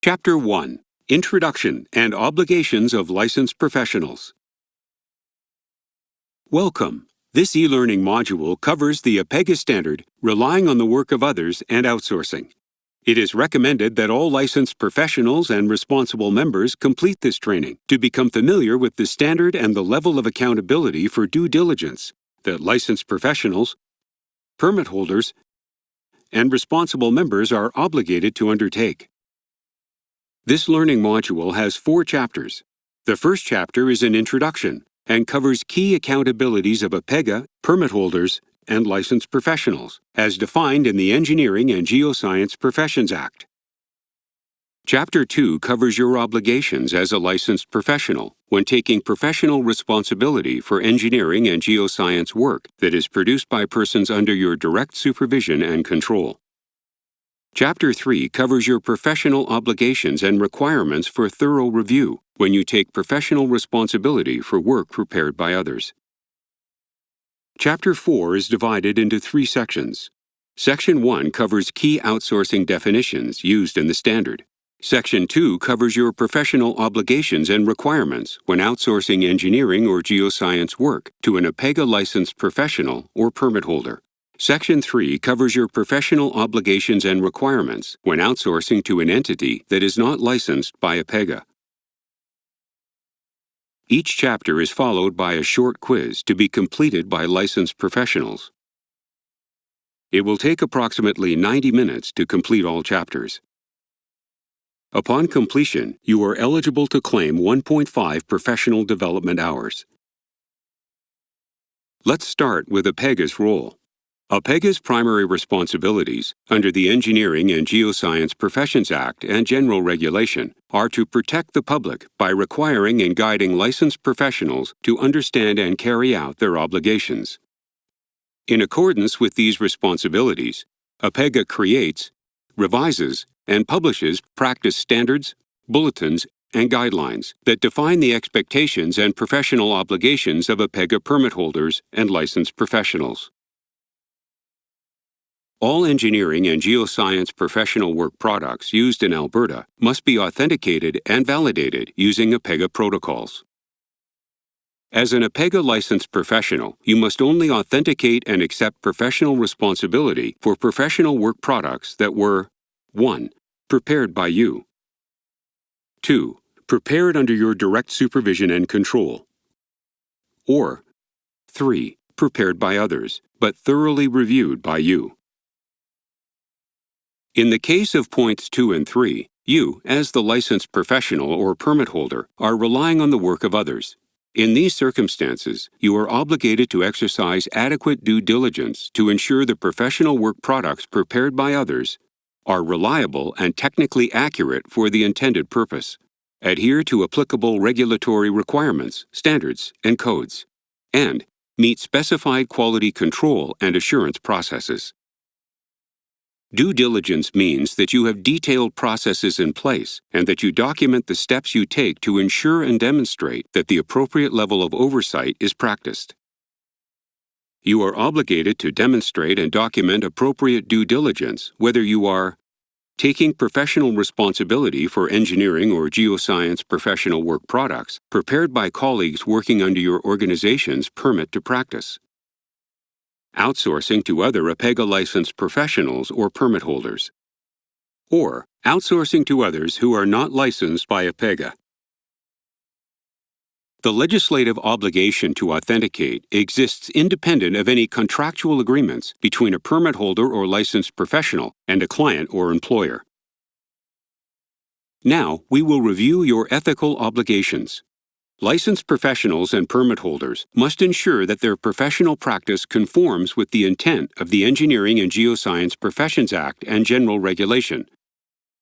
Chapter 1. Introduction and Obligations of Licensed Professionals. Welcome. This e-learning module covers the APEGA standard, relying on the work of others and outsourcing. It is recommended that all licensed professionals and responsible members complete this training to become familiar with the standard and the level of accountability for due diligence that licensed professionals, permit holders, and responsible members are obligated to undertake. This learning module has 4 chapters. The first chapter is an introduction and covers key accountabilities of APEGA, permit holders, and licensed professionals, as defined in the Engineering and Geoscience Professions Act. Chapter 2 covers your obligations as a licensed professional when taking professional responsibility for engineering and geoscience work that is produced by persons under your direct supervision and control. Chapter 3 covers your professional obligations and requirements for thorough review when you take professional responsibility for work prepared by others. Chapter 4 is divided into 3 sections. Section 1 covers key outsourcing definitions used in the standard. Section 2 covers your professional obligations and requirements when outsourcing engineering or geoscience work to an APEGA licensed professional or permit holder. Section 3 covers your professional obligations and requirements when outsourcing to an entity that is not licensed by APEGA. Each chapter is followed by a short quiz to be completed by licensed professionals. It will take approximately 90 minutes to complete all chapters. Upon completion, you are eligible to claim 1.5 professional development hours. Let's start with APEGA's role. APEGA's primary responsibilities, under the Engineering and Geoscience Professions Act and General Regulation, are to protect the public by requiring and guiding licensed professionals to understand and carry out their obligations. In accordance with these responsibilities, APEGA creates, revises, and publishes practice standards, bulletins, and guidelines that define the expectations and professional obligations of APEGA permit holders and licensed professionals. All engineering and geoscience professional work products used in Alberta must be authenticated and validated using APEGA protocols. As an APEGA licensed professional, you must only authenticate and accept professional responsibility for professional work products that were 1. Prepared by you. 2. Prepared under your direct supervision and control. Or 3. Prepared by others, but thoroughly reviewed by you. In the case of points 2 and 3, you, as the licensed professional or permit holder, are relying on the work of others. In these circumstances, you are obligated to exercise adequate due diligence to ensure the professional work products prepared by others are reliable and technically accurate for the intended purpose, adhere to applicable regulatory requirements, standards, and codes, and meet specified quality control and assurance processes. Due diligence means that you have detailed processes in place and that you document the steps you take to ensure and demonstrate that the appropriate level of oversight is practiced. You are obligated to demonstrate and document appropriate due diligence whether you are taking professional responsibility for engineering or geoscience professional work products prepared by colleagues working under your organization's permit to practice, outsourcing to other APEGA licensed professionals or permit holders, or outsourcing to others who are not licensed by APEGA. The legislative obligation to authenticate exists independent of any contractual agreements between a permit holder or licensed professional and a client or employer. Now, we will review your ethical obligations. Licensed professionals and permit holders must ensure that their professional practice conforms with the intent of the Engineering and Geoscience Professions Act and General Regulation,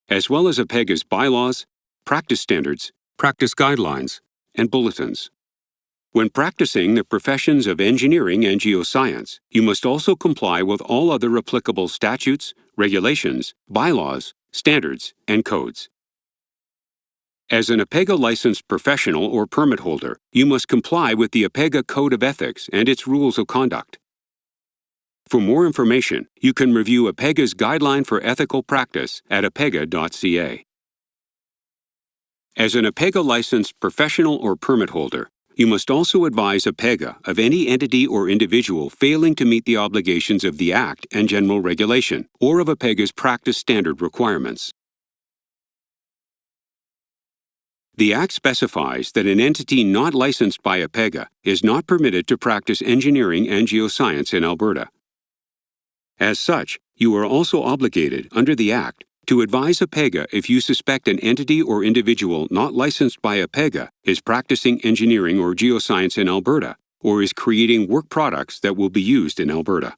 as well as APEGA's bylaws, practice standards, practice guidelines, and bulletins. When practicing the professions of engineering and geoscience, you must also comply with all other applicable statutes, regulations, bylaws, standards, and codes. As an APEGA licensed professional or permit holder, you must comply with the APEGA Code of Ethics and its rules of conduct. For more information, you can review APEGA's Guideline for Ethical Practice at apega.ca. As an APEGA licensed professional or permit holder, you must also advise APEGA of any entity or individual failing to meet the obligations of the Act and general regulation, or of APEGA's practice standard requirements. The Act specifies that an entity not licensed by APEGA is not permitted to practice engineering and geoscience in Alberta. As such, you are also obligated, under the Act, to advise APEGA if you suspect an entity or individual not licensed by APEGA is practicing engineering or geoscience in Alberta, or is creating work products that will be used in Alberta.